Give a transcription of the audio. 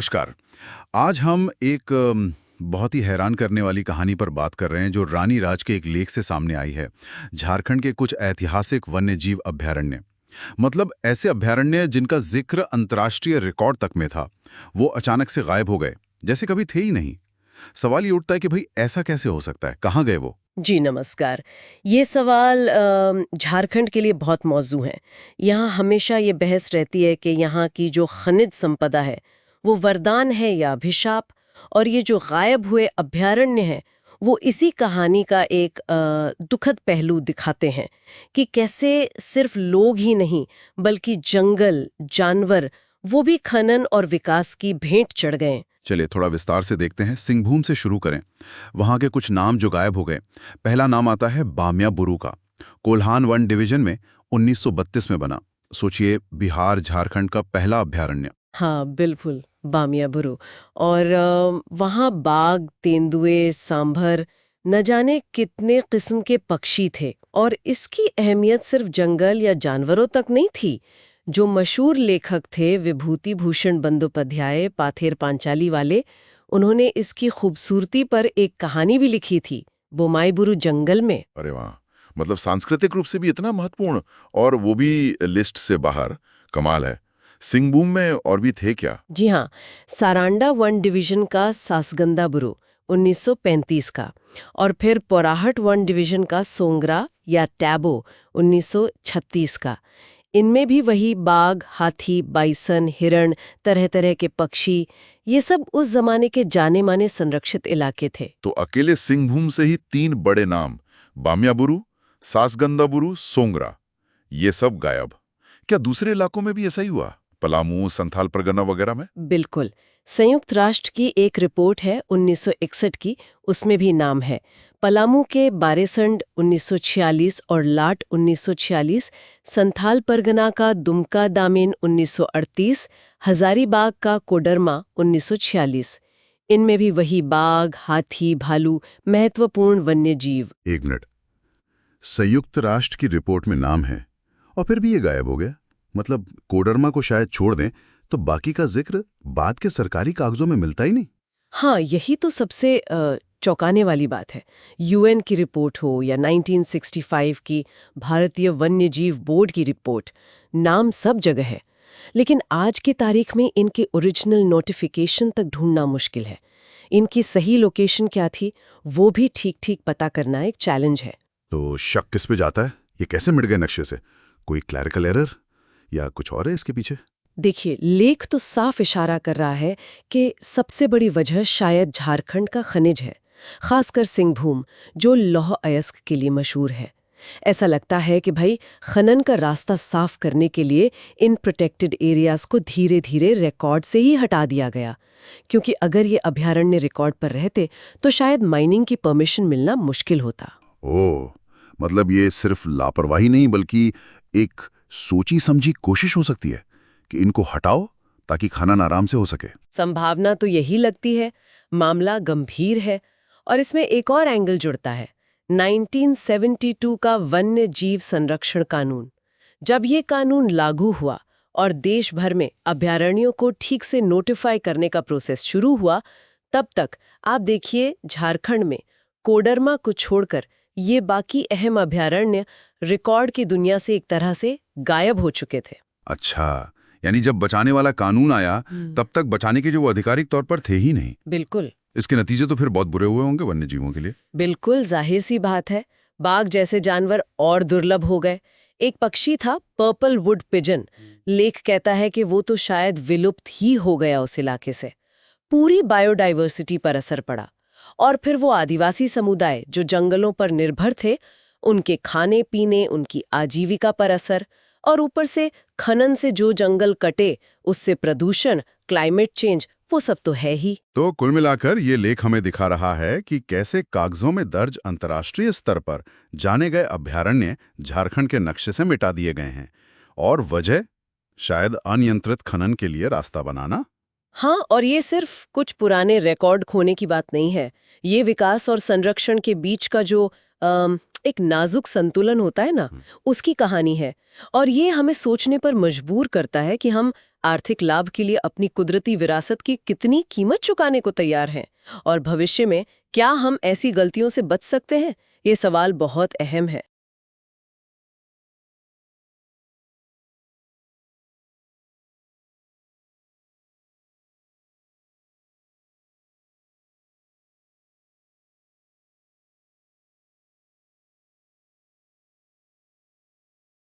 नमस्कार। आज हम एक बहुत ही हैरान करने वाली कहानी पर बात कर रहे हैं जो रानी राज के एक लेख से सामने आई है। झारखंड के कुछ ऐतिहासिक वन्य जीव अभयारण्य, मतलब ऐसे अभयारण्य जिनका जिक्र अंतर्राष्ट्रीय रिकॉर्ड तक में था, वो अचानक से गायब हो गए, जैसे कभी थे ही नहीं। सवाल ये उठता है कि भाई ऐसा कैसे हो सकता है, कहाँ गए वो? जी नमस्कार। ये सवाल झारखंड के लिए बहुत मौजू है। यहाँ हमेशा ये बहस रहती है कि यहाँ की जो खनिज संपदा है वो वरदान है या अभिशाप, और ये जो गायब हुए अभयारण्य हैं वो इसी कहानी का एक दुखद पहलू दिखाते हैं कि कैसे सिर्फ लोग ही नहीं बल्कि जंगल, जानवर, वो भी खनन और विकास की भेंट चढ़ गए। चलिए थोड़ा विस्तार से देखते हैं। सिंहभूम से शुरू करें। वहां के कुछ नाम जो गायब हो गए। पहला नाम आता है बामिया बुरु का। कोल्हान वन डिवीजन में 1932 में बना। सोचिए, बिहार झारखंड का पहला अभयारण्य। हाँ बिल्कुल, बामिया बुरु। और वहाँ बाघ, तेंदुए, सांभर, न जाने कितने किस्म के पक्षी थे। और इसकी अहमियत सिर्फ जंगल या जानवरों तक नहीं थी। जो मशहूर लेखक थे विभूति भूषण बंदोपाध्याय, पाथेर पांचाली वाले, उन्होंने इसकी खूबसूरती पर एक कहानी भी लिखी थी, बोमाई बुरु जंगल में। अरे वाह, मतलब सांस्कृतिक रूप से भी इतना महत्वपूर्ण, और वो भी लिस्ट से बाहर। कमाल है। सिंहभूम में और भी थे क्या? जी हाँ, सारांडा वन डिवीजन का सासगंदा बुरु 1935 का, और फिर पोराहट वन डिवीजन का सोंगरा या टैबो 1936 का। इनमें भी वही बाघ, हाथी, बाइसन, हिरण, तरह तरह के पक्षी, ये सब उस जमाने के जाने माने संरक्षित इलाके थे। तो अकेले सिंहभूम से ही 3 बड़े नाम, बामियाबुरु, सासगंदाबुरु, सोंगरा, ये सब गायब। क्या दूसरे इलाकों में भी ऐसा ही हुआ? पलामू, संथाल परगना वगैरह में? बिल्कुल। संयुक्त राष्ट्र की एक रिपोर्ट है 1961 की, उसमें भी नाम है। पलामू के बारेसंड 1946 और लाट 1946, संथाल परगना का दुमका दामिन 1938, हजारीबाग का कोडरमा 1946। इनमें भी वही बाघ, हाथी, भालू, महत्वपूर्ण वन्य जीव। एक मिनट, संयुक्त राष्ट्र की रिपोर्ट में नाम है और फिर भी ये गायब हो गया? मतलब कोडरमा को शायद छोड़ दें तो बाकी का जिक्र बाद के सरकारी कागजों में मिलता ही नहीं। हाँ, यही तो सबसे चौंकाने वाली बात है। यूएन की रिपोर्ट हो या 1965 की भारतीय वन्य जीव बोर्ड की रिपोर्ट, नाम सब जगह है, लेकिन आज की तारीख में इनके ओरिजिनल नोटिफिकेशन तक ढूंढना मुश्किल है। इनकी सही लोकेशन क्या थी वो भी ठीक ठीक पता करना एक चैलेंज है। तो शक किस पे जाता है? ये कैसे मिट गए नक्शे से? कोई क्लैरिकल एरर या कुछ और है इसके पीछे? देखिए, लेख तो साफ इशारा कर रहा है कि सबसे बड़ी वजह शायद झारखंड का खनिज है, खासकर सिंहभूम, जो लौह अयस्क के लिए मशहूर है। ऐसा लगता है कि भाई खनन का रास्ता साफ करने के लिए इन प्रोटेक्टेड एरियाज को धीरे धीरे रिकॉर्ड से ही हटा दिया गया, क्योंकि अगर ये अभयारण्य रिकॉर्ड पर रहते तो शायद माइनिंग की परमिशन मिलना मुश्किल होता। ओह, मतलब ये सिर्फ लापरवाही नहीं बल्कि एक सोची समझी कोशिश हो सकती है कि इनको हटाओ ताकि खनन आराम से हो सके। संभावना तो यही लगती है। मामला गंभीर है और इसमें एक और एंगल जुड़ता है, 1972 का वन्य जीव संरक्षण कानून। जब ये कानून लागू हुआ और देश भर में अभयारण्यों को ठीक से नोटिफाई करने का प्रोसेस शुरू हुआ, तब तक आप देखिए झारखंड में कोडरमा को छोड़कर ये बाकी अहम अभयारण्य रिकॉर्ड की दुनिया से एक तरह से गायब हो चुके थे। अच्छा, यानी जब बचाने वाला कानून आया तब तक बचाने के जो वो आधिकारिक तौर पर थे ही नहीं। बिल्कुल। इसके नतीजे तो फिर बहुत बुरे हुए होंगे वन्य जीवों के लिए। बिल्कुल जाहिर सी बात है। बाघ जैसे जानवर और दुर्लभ हो गए। एक पक्षी था पर्पल वुड पिजन, लेख कहता है कि वो तो शायद विलुप्त ही हो गया उस इलाके से। पूरी बायोडाइवर्सिटी पर असर पड़ा। और फिर वो आदिवासी समुदाय जो जंगलों पर निर्भर थे, उनके खाने पीने, उनकी आजीविका पर असर, और ऊपर से खनन से जो जंगल कटे उससे प्रदूषण, क्लाइमेट चेंज, वो सब तो है ही। तो कुल मिलाकर ये लेख हमें दिखा रहा है कि कैसे कागजों में दर्ज अंतर्राष्ट्रीय स्तर पर जाने गए अभयारण्य झारखंड के नक्शे से मिटा दिए गए हैं, और वजह शायद अनियंत्रित खनन के लिए रास्ता बनाना। हाँ, और ये सिर्फ कुछ पुराने रिकॉर्ड खोने की बात नहीं है। ये विकास और संरक्षण के बीच का जो एक नाजुक संतुलन होता है ना, उसकी कहानी है। और ये हमें सोचने पर मजबूर करता है कि हम आर्थिक लाभ के लिए अपनी कुदरती विरासत की कितनी कीमत चुकाने को तैयार हैं, और भविष्य में क्या हम ऐसी गलतियों से बच सकते हैं? ये सवाल बहुत अहम है।